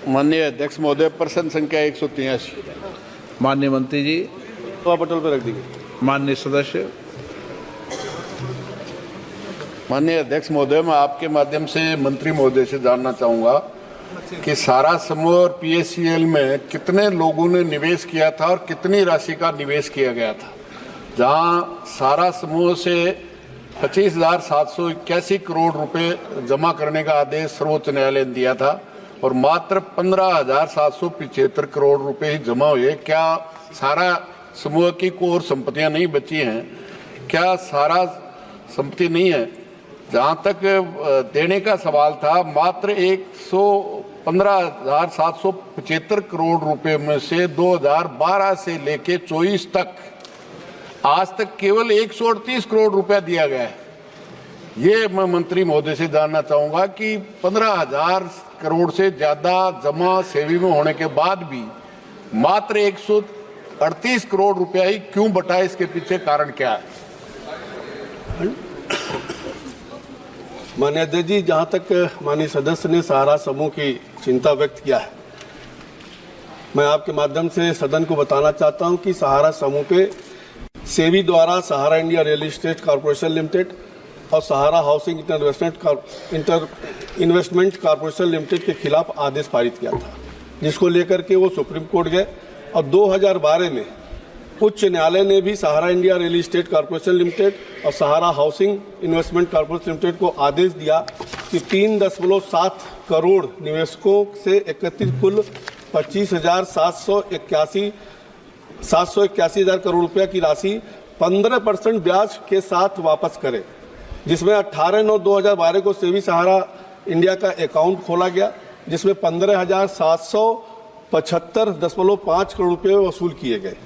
माननीय अध्यक्ष महोदय, प्रश्न संख्या 183। माननीय मंत्री जी, तो पटल पर रख दीजिए। माननीय सदस्य। माननीय अध्यक्ष महोदय, मैं आपके माध्यम से मंत्री महोदय से जानना चाहूंगा कि सारा समूह और पीएससीएल में कितने लोगों ने निवेश किया था और कितनी राशि का निवेश किया गया था। जहां सारा समूह से 25,781 करोड़ रुपए जमा करने का आदेश सर्वोच्च न्यायालय ने दिया था और मात्र 15,775 करोड़ रुपए ही जमा हुए। क्या सारा समूह की कोर संपत्तियां नहीं बची हैं? क्या सारा संपत्ति नहीं है? जहां तक देने का सवाल था, मात्र 115,775 करोड़ रुपए में से 2012 से लेके 24 तक आज तक केवल 138 करोड़ रुपया दिया गया है। ये मैं मंत्री महोदय से जानना चाहूंगा कि 15,000 करोड़ से ज्यादा जमा सेवी में होने के बाद भी मात्र 138 करोड़ रुपया ही क्यों बटा? इसके पीछे कारण क्या है? माननीय अध्यक्ष जी, जहां तक माननीय सदस्य ने सहारा समूह की चिंता व्यक्त किया है, मैं आपके माध्यम से सदन को बताना चाहता हूं कि सहारा समूह पे सेबी द्वारा Sahara India real estate corporation limited और Sahara housing investment corporation limited के खिलाफ आदेश पारित किया था, जिसको लेकर के वो सुप्रीम कोर्ट गए और 2012 में उच्च न्यायालय ने भी Sahara India real estate corporation limited और Sahara housing investment corporation limited को आदेश दिया कि 3.7 करोड़ निवेशकों से एकत्रित कुल 781,000 करोड़ रुपया की राशि 15% ब्याज के साथ वापस करे, जिसमें 18/9/2012 को सेबी सहारा इंडिया का अकाउंट खोला गया, जिसमें 15,775.5 करोड़ रुपये वसूल किए गए।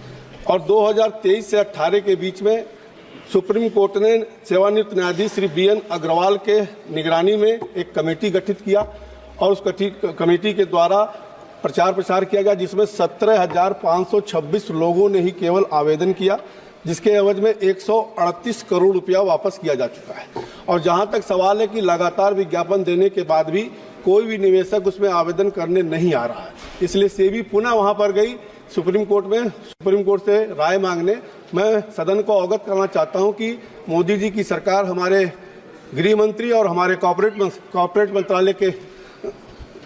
और 2023 से 18 के बीच में सुप्रीम कोर्ट ने सेवानिवृत्त न्यायाधीश श्री BN अग्रवाल के निगरानी में एक कमेटी गठित किया और उस कमेटी के द्वारा प्रचार प्रसार किया गया, जिसमें 17,526 लोगों ने ही केवल आवेदन किया, जिसके एवज में 138 करोड़ रुपया वापस किया जा चुका है। और जहां तक सवाल है कि लगातार विज्ञापन देने के बाद भी कोई भी निवेशक उसमें आवेदन करने नहीं आ रहा है, इसलिए सेबी पुनः वहां पर गई सुप्रीम कोर्ट से राय मांगने। मैं सदन को अवगत करना चाहता हूं कि मोदी जी की सरकार, हमारे गृह मंत्री और हमारे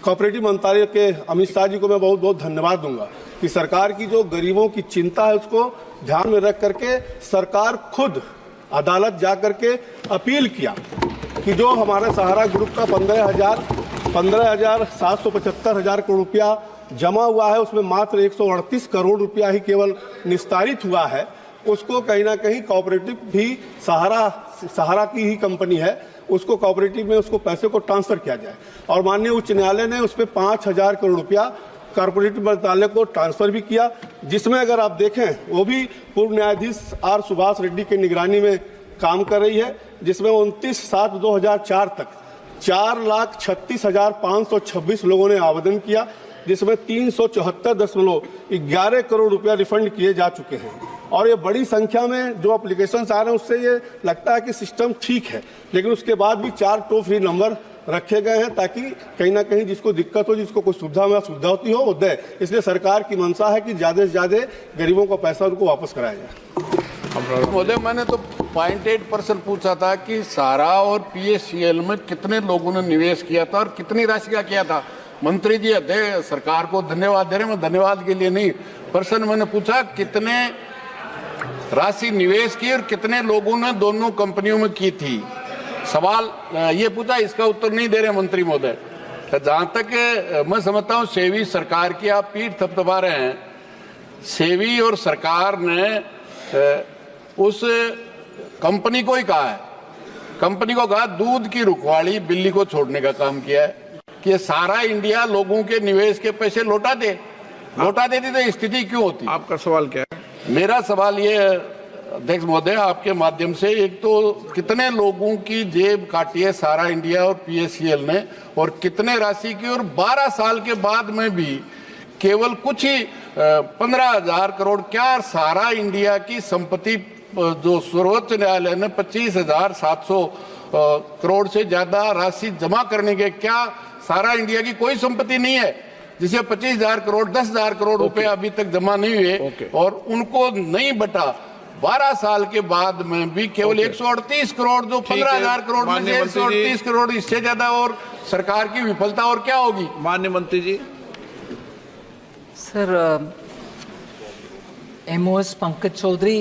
कॉर्पोरेटिव मंत्रालय के अमित शाह जी को मैं बहुत बहुत धन्यवाद दूंगा कि सरकार की जो गरीबों की चिंता है उसको ध्यान में रख करके सरकार खुद अदालत जा करके अपील किया कि जो हमारे सहारा ग्रुप का 15,775 करोड़ रुपया जमा हुआ है, उसमें मात्र 138 करोड़ रुपया ही केवल निस्तारित हुआ है। उसको कहीं ना कहीं कोऑपरेटिव भी सहारा की ही कंपनी है, उसको कोऑपरेटिव में उसको पैसे को ट्रांसफर किया जाए। और माननीय उच्च न्यायालय ने उस पर 5,000 करोड़ रुपया कॉर्पोरेटिव मंत्रालय को ट्रांसफर भी किया, जिसमें अगर आप देखें वो भी पूर्व न्यायाधीश R सुभाष रेड्डी की निगरानी में काम कर रही है, जिसमें 29/7/2004 तक 4,36,526 लोगों ने आवेदन किया, जिसमें 374.11 करोड़ रुपया रिफंड किए जा चुके हैं। और ये बड़ी संख्या में जो एप्लीकेशंस आ रहे हैं उससे ये लगता है कि सिस्टम ठीक है, लेकिन उसके बाद भी 4 टोल फ्री नंबर रखे गए हैं ताकि कहीं ना कहीं जिसको दिक्कत हो, जिसको कोई सुविधा होती हो वो दे। इसलिए सरकार की मंशा है कि ज्यादा से ज्यादा गरीबों को पैसा उनको वापस कराया जाए। महोदय, मैंने तो 0.8% पूछा था कि सहारा और पीएससीएल में कितने लोगों ने निवेश किया था और कितनी राशि का किया था। मंत्री जी सरकार को धन्यवाद दे रहे, मैं धन्यवाद के लिए नहीं, प्रश्न मैंने पूछा कितने राशि निवेश की और कितने लोगों ने दोनों कंपनियों में की थी। सवाल ये पूछा, इसका उत्तर नहीं दे रहे मंत्री महोदय। जहां तक मैं समझता हूं सेबी सरकार की आप पीठ थपथपा रहे हैं। सेबी और सरकार ने उस कंपनी को ही कहा है, कंपनी को कहा दूध की रुखवाड़ी बिल्ली को छोड़ने का काम किया है कि सारा इंडिया लोगों के निवेश के पैसे लौटा देती तो स्थिति क्यों होती। आपका सवाल क्या है? मेरा सवाल ये है अध्यक्ष महोदय, आपके माध्यम से, एक तो कितने लोगों की जेब काटी है सारा इंडिया और पीएससीएल ने और कितने राशि की, और 12 साल के बाद में भी केवल कुछ ही 15,000 करोड़, क्या सारा इंडिया की संपत्ति जो सर्वोच्च न्यायालय ने 25,700 करोड़ से ज्यादा राशि जमा करने के, क्या सारा इंडिया की कोई संपत्ति नहीं है? जिसे 25,000 करोड़ 10,000 करोड़ रुपए अभी तक जमा नहीं हुए ओके। और उनको नहीं बटा 12 साल के बाद में भी केवल 138 करोड़ जो ठीक है। 15,000 करोड़ में माननीय से मंत्री जी। 138 करोड़, इससे ज्यादा और सरकार की विफलता और क्या होगी? माननीय मंत्री जी। Sir, MOS Pankaj Chaudhary